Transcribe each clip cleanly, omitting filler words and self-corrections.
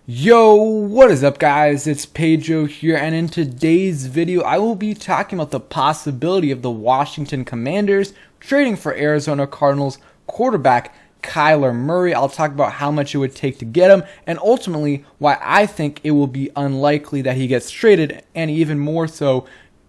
Yo, what is up guys? It's Pedro here, and in today's video I will be talking about the possibility of the Washington Commanders trading for Arizona Cardinals quarterback Kyler Murray. I'll talk about how much it would take to get him and ultimately why I think it will be unlikely that he gets traded, and even more so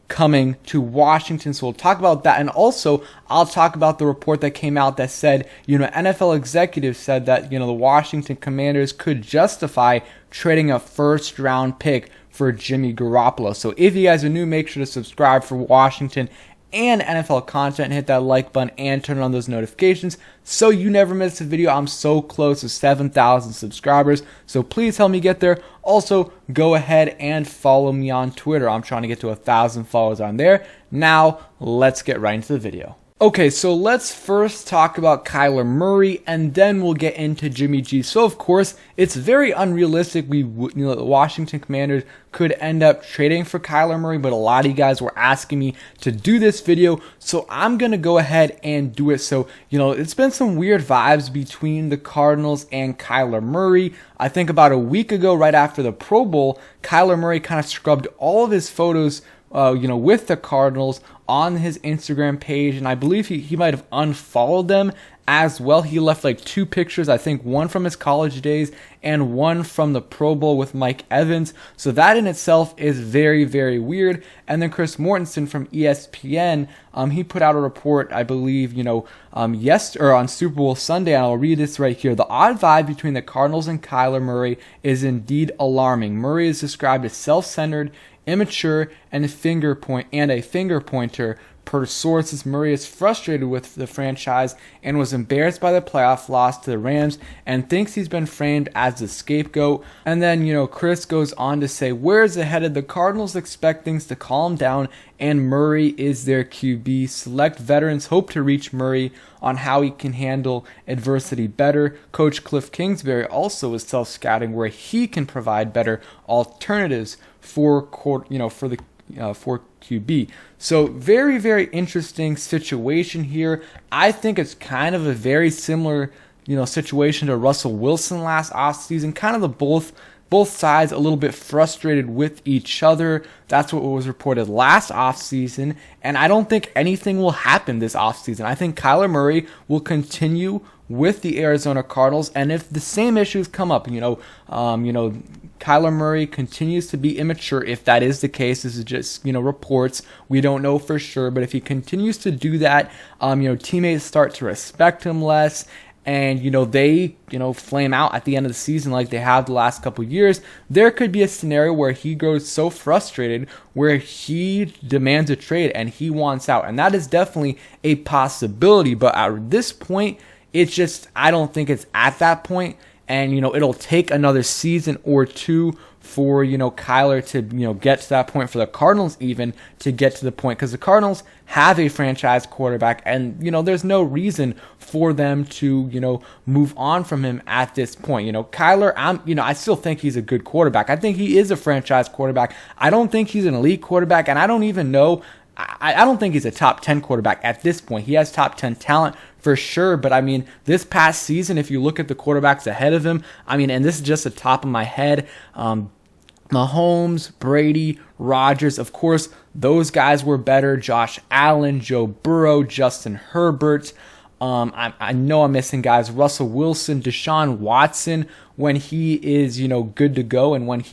coming to Washington. So we'll talk about that, and also I'll talk about the report that came out that said, NFL executives said that, the Washington Commanders could justify trading a first round pick for Jimmy Garoppolo. So if you guys are new, make sure to subscribe for Washington and NFL content, hit that like button and turn on those notifications so you never miss a video. I'm so close to 7,000 subscribers, so please help me get there. Also, go ahead and follow me on Twitter. I'm trying to get to 1,000 followers on there. Now, let's get right into the video. Okay, so let's first talk about Kyler Murray, and then we'll get into Jimmy G. So, of course, it's very unrealistic. The Washington Commanders could end up trading for Kyler Murray, but a lot of you guys were asking me to do this video, so I'm going to go ahead and do it. So, it's been some weird vibes between the Cardinals and Kyler Murray. I think about a week ago, right after the Pro Bowl, Kyler Murray kind of scrubbed all of his photos with the Cardinals on his Instagram page, and I believe he might have unfollowed them as well. He left like 2 pictures, I think one from his college days and one from the Pro Bowl with Mike Evans. So that in itself is very, very weird. And then Chris Mortensen from ESPN, he put out a report, I believe, on Super Bowl Sunday, and I'll read this right here. The odd vibe between the Cardinals and Kyler Murray is indeed alarming. Murray is described as self-centered, immature, and a finger pointer. Per sources, Murray is frustrated with the franchise and was embarrassed by the playoff loss to the Rams and thinks he's been framed as the scapegoat. And then, Chris goes on to say, where's it headed? The Cardinals expect things to calm down, and Murray is their QB. Select veterans hope to reach Murray on how he can handle adversity better. Coach Cliff Kingsbury also is self-scouting where he can provide better alternatives for QB. So very, very interesting situation here. I think it's kind of a very similar, situation to Russell Wilson last offseason. Kind of the both sides a little bit frustrated with each other. That's what was reported last offseason, and I don't think anything will happen this offseason. I think Kyler Murray will continue with the Arizona Cardinals, and if the same issues come up, Kyler Murray continues to be immature. If that is the case, this is just, reports. We don't know for sure, but if he continues to do that, teammates start to respect him less, and, they, flame out at the end of the season like they have the last couple of years, there could be a scenario where he grows so frustrated where he demands a trade and he wants out. And that is definitely a possibility. But at this point, I don't think it's at that point. And, it'll take another season or two for, Kyler to, get to that point, for the Cardinals even to get to the point, because the Cardinals have a franchise quarterback, and, there's no reason for them to, move on from him at this point. Kyler, I still think he's a good quarterback. I think he is a franchise quarterback. I don't think he's an elite quarterback, and I don't even know, I don't think he's a top 10 quarterback at this point. He has top 10 talent for sure, but this past season, if you look at the quarterbacks ahead of him, and this is just the top of my head, Mahomes, Brady, Rodgers, of course, those guys were better. Josh Allen, Joe Burrow, Justin Herbert. I know I'm missing guys. Russell Wilson, Deshaun Watson, when he is, good to go, and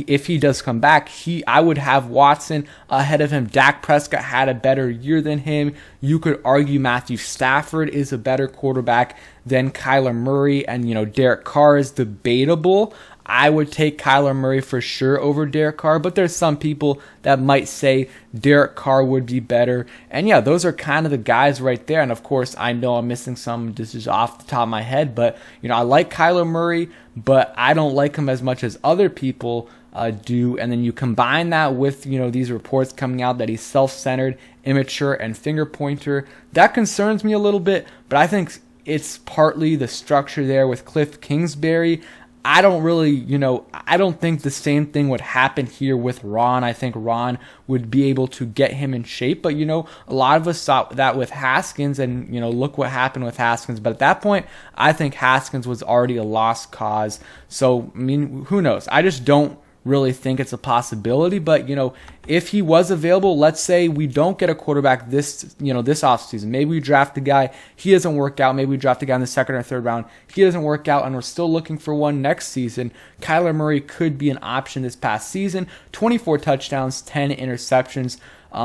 if he does come back, I would have Watson ahead of him. Dak Prescott had a better year than him. You could argue Matthew Stafford is a better quarterback than Kyler Murray, and Derek Carr is debatable. I would take Kyler Murray for sure over Derek Carr, but there's some people that might say Derek Carr would be better. And yeah, those are kind of the guys right there. And of course, I know I'm missing some. This is off the top of my head, but I like Kyler Murray, but I don't like him as much as other people do. And then you combine that with these reports coming out that he's self-centered, immature, and finger pointer. That concerns me a little bit, but I think it's partly the structure there with Cliff Kingsbury. I don't really, I don't think the same thing would happen here with Ron. I think Ron would be able to get him in shape. But, a lot of us thought that with Haskins, and, look what happened with Haskins. But at that point, I think Haskins was already a lost cause. So, I mean, who knows? I just don't really think it's a possibility. But, if he was available, let's say we don't get a quarterback this offseason. Maybe we draft a guy, he doesn't work out. Maybe we draft a guy in the second or third round, he doesn't work out, and we're still looking for one next season. Kyler Murray could be an option this past season. 24 touchdowns, 10 interceptions.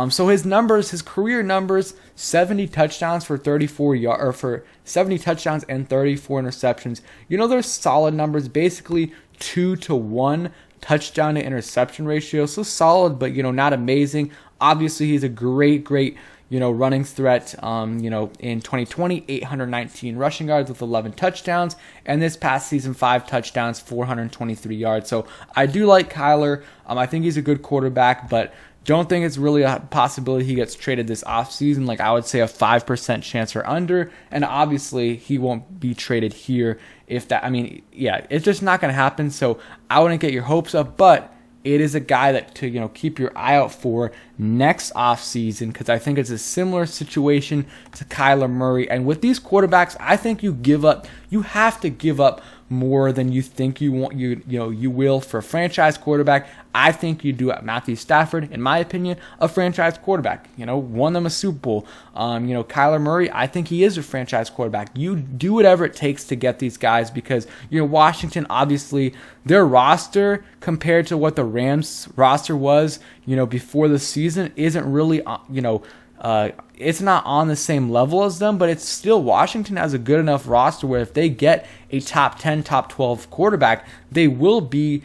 So his career numbers, 70 touchdowns for 70 touchdowns and 34 interceptions. They're solid numbers, basically 2-to-1 touchdown to interception ratio. So solid, but not amazing. Obviously, he's a great running threat. In 2020, 819 rushing yards with 11 touchdowns, and this past season, 5 touchdowns, 423 yards. So I do like Kyler. I think he's a good quarterback, but don't think it's really a possibility he gets traded this offseason. Like, I would say a 5% chance or under, and obviously he won't be traded here. It's just not going to happen. So I wouldn't get your hopes up, but it is a guy that to keep your eye out for next offseason, because I think it's a similar situation to Kyler Murray. And with these quarterbacks, I think you have to give up more than you think you want. You will for a franchise quarterback. I think you do at Matthew Stafford, in my opinion, a franchise quarterback. Won them a Super Bowl. Kyler Murray, I think he is a franchise quarterback. You do whatever it takes to get these guys, because Washington, obviously their roster compared to what the Rams roster was before the season isn't really it's not on the same level as them, but it's still, Washington has a good enough roster where if they get a top 10, top 12 quarterback, they will be,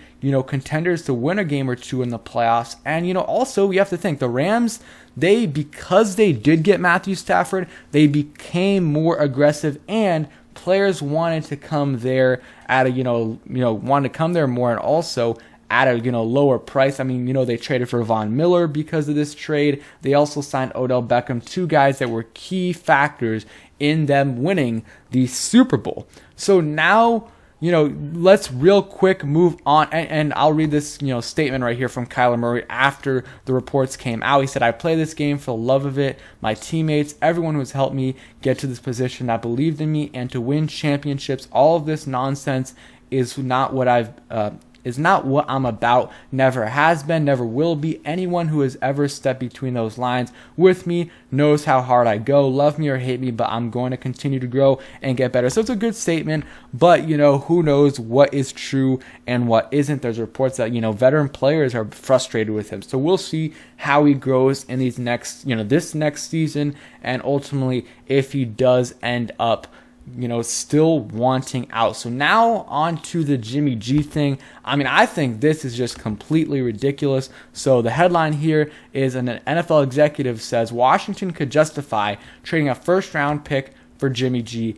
contenders to win a game or two in the playoffs. And, also you have to think the Rams, because they did get Matthew Stafford, they became more aggressive, and players wanted to come there at wanted to come there more, and also at a lower price. I mean, they traded for Von Miller because of this trade. They also signed Odell Beckham, 2 guys that were key factors in them winning the Super Bowl. So now, let's real quick move on, and I'll read this, statement right here from Kyler Murray after the reports came out. He said, "I play this game for the love of it. My teammates, everyone who has helped me get to this position, that believed in me, and to win championships. All of this nonsense is not what I'm about. Never has been, never will be. Anyone who has ever stepped between those lines with me knows how hard I go. Love me or hate me, but I'm going to continue to grow and get better." So it's a good statement, but who knows what is true and what isn't. There's reports that veteran players are frustrated with him. So we'll see how he grows in these this next season, and ultimately if he does end up still wanting out. So now on to the Jimmy G thing. I mean, I think this is just completely ridiculous. So the headline here is an NFL executive says Washington could justify trading a first-round pick for Jimmy G.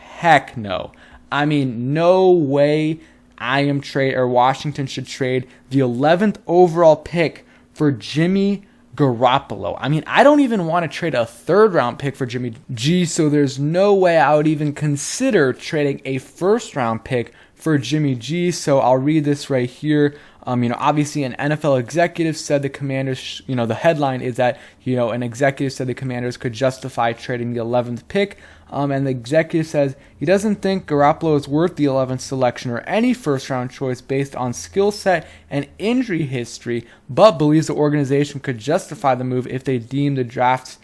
Heck no. I mean, no way Washington should trade the 11th overall pick for Jimmy Garoppolo. I mean, I don't even want to trade a third-round pick for Jimmy G, so there's no way I would even consider trading a first-round pick for Jimmy G. So I'll read this right here. Obviously an NFL executive said the Commanders, the headline is that, an executive said the Commanders could justify trading the 11th pick. And the executive says he doesn't think Garoppolo is worth the 11th selection or any first-round choice based on skill set and injury history, but believes the organization could justify the move if they deem the draft's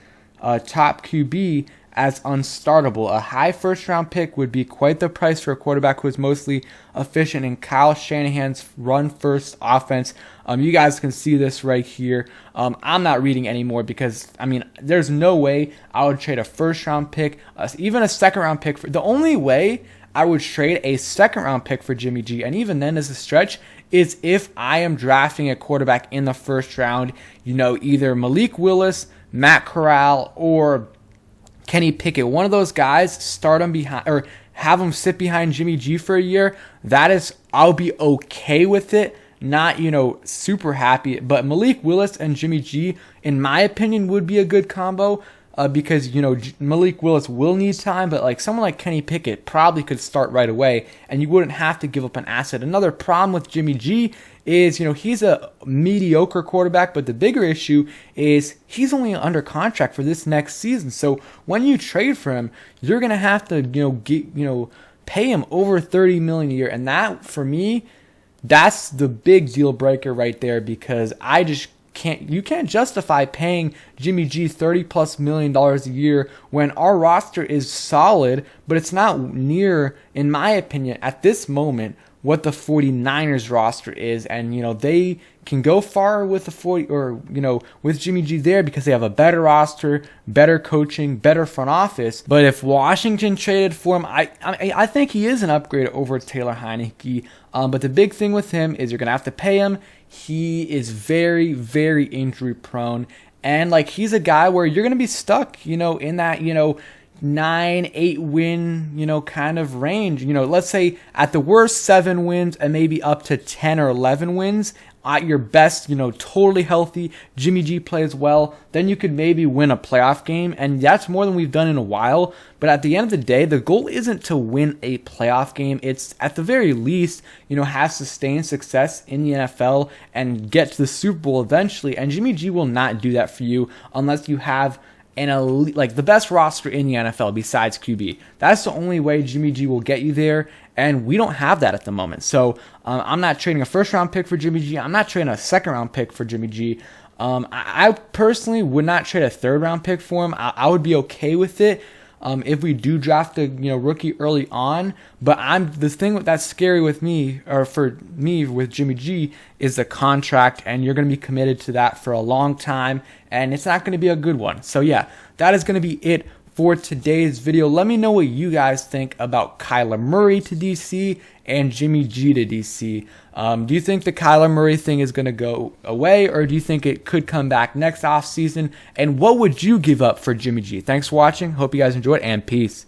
top QB as unstartable. A high first-round pick would be quite the price for a quarterback who is mostly efficient in Kyle Shanahan's run-first offense. You guys can see this right here. I'm not reading anymore because, there's no way I would trade a first-round pick, even a second-round pick. The only way I would trade a second-round pick for Jimmy G, and even then as a stretch, is if I am drafting a quarterback in the first round, either Malik Willis, Matt Corral, or Kenny Pickett, one of those guys, start him behind or have him sit behind Jimmy G for a year. I'll be okay with it. Not, super happy. But Malik Willis and Jimmy G, in my opinion, would be a good combo. because, Malik Willis will need time, but like someone like Kenny Pickett probably could start right away, and you wouldn't have to give up an asset. Another problem with Jimmy G is, he's a mediocre quarterback, but the bigger issue is he's only under contract for this next season. So when you trade for him, you're going to have to, pay him over $30 million a year. And that, for me, that's the big deal breaker right there, because you can't justify paying Jimmy G $30+ million a year when our roster is solid, but it's not near, in my opinion, at this moment, what the 49ers roster is. And, they can go far with with Jimmy G there because they have a better roster, better coaching, better front office. But if Washington traded for him, I think he is an upgrade over Taylor Heineke. But the big thing with him is you're going to have to pay him. He is very, very injury prone. And he's a guy where you're going to be stuck, in that, 9-8 win, kind of range. Let's say at the worst 7 wins and maybe up to 10 or 11 wins. At your best, totally healthy, Jimmy G plays well, then you could maybe win a playoff game, and that's more than we've done in a while. But at the end of the day, the goal isn't to win a playoff game. It's, at the very least, have sustained success in the NFL and get to the Super Bowl eventually. And Jimmy G will not do that for you unless you have an elite, the best roster in the NFL besides QB. That's the only way Jimmy G will get you there, and we don't have that at the moment. So I'm not trading a first-round pick for Jimmy G. I'm not trading a second-round pick for Jimmy G. I personally would not trade a third-round pick for him. I would be okay with it if we do draft a rookie early on. But the thing that's scary with me, or for me with Jimmy G, is the contract, and you're going to be committed to that for a long time, and it's not going to be a good one. So yeah, that is going to be it for today's video. Let me know what you guys think about Kyler Murray to DC and Jimmy G to DC. Do you think the Kyler Murray thing is going to go away, or do you think it could come back next offseason? And what would you give up for Jimmy G? Thanks for watching. Hope you guys enjoyed, and peace.